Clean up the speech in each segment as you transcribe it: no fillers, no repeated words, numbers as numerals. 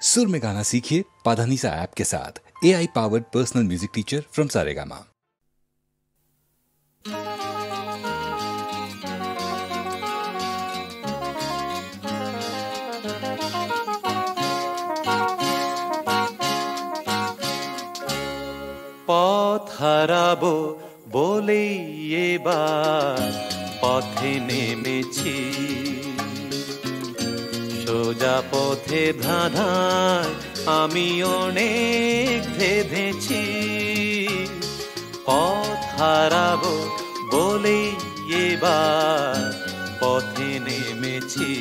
सुर में गाना सीखिए पाधानीसा ऐप के साथ। AI powered personal music teacher from Saregama. পথ হারাবো বলেই এবার পথে নেমেছি, সোজা পথে ধাঁধায় আমি অনেক ধেঁধেছি। পথ হারাবো বলেই এবার পথে নেমেছি,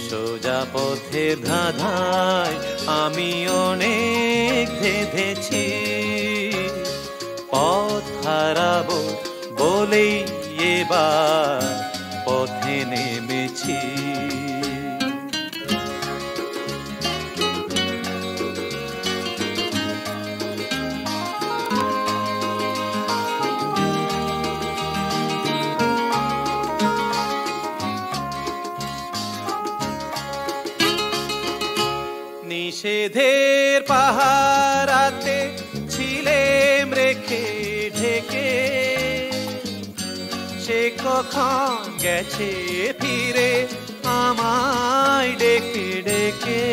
সোজা পথে ধাঁধায় আমি অনেক ধেঁধেছি। পথ হারাবো বলেই এবার পথে নেমেছি। নিষেধের পাহারাতে ছিলেম রেখে ঢেকে, সে কখন গেছে ফিরে আমায় ডেকে ডেকে।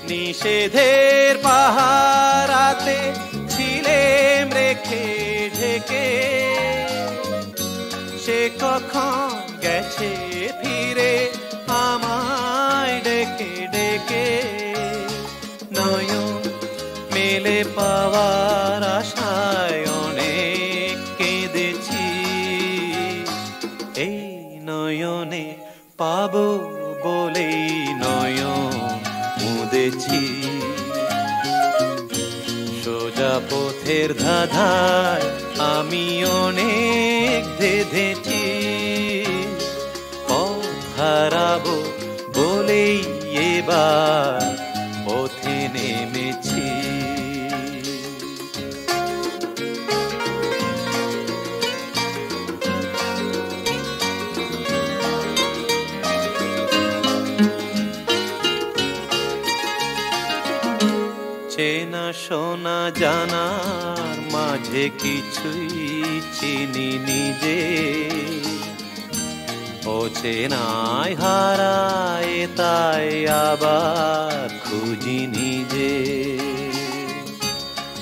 নিষেধের পাহারাতে ছিলেম রেখে ঢেকে, সে কখন গেছে ফিরে আমায় ডেকে ডেকে। নয়ন মেলে পাওয়ার আশায় অনেক কেঁদেছি, এই নয়নে পাবো বলেই নয়ন মুদেছি। সোজা পথের ধাঁধায় আমি অনেক ধেঁধেছি। পথ হারাবো বলেই এবার পথে নেমেছি। চেনা শোনা জানার মাঝে কিছুই চিনি নিজে, অচেনায় হারায় তাই আবার খুঁজি নিজে।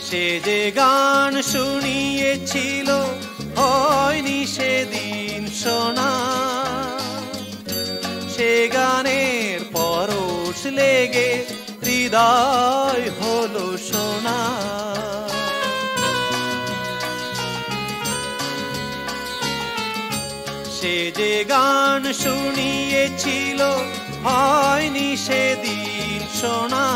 সে যে গান শুনিয়েছিল হয়নি সেদিন শোনা, সে গানের পরশ লেগে হৃদয় হলো সোনা। সে যে গান শুনিয়েছিল হয়নি সেদিন শোনা,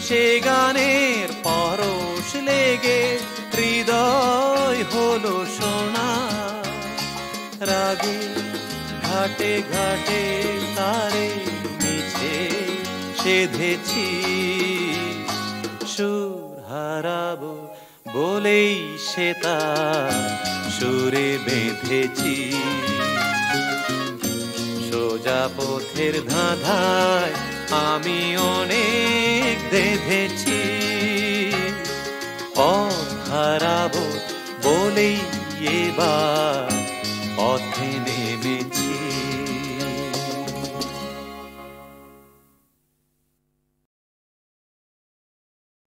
সে গানের পরশ লেগে হৃদয় হলো সোনা। রাগে ঘাটে ঘাটে তারে মিছে সেধেছি, সুর হারাবো বলেই সে তার সুরে বেঁধেছি। সোজা পথের ধাঁধায় আমি অনেক ধেঁধেছি। পথ হারাবো বলেই এবার পথে নেমেছি।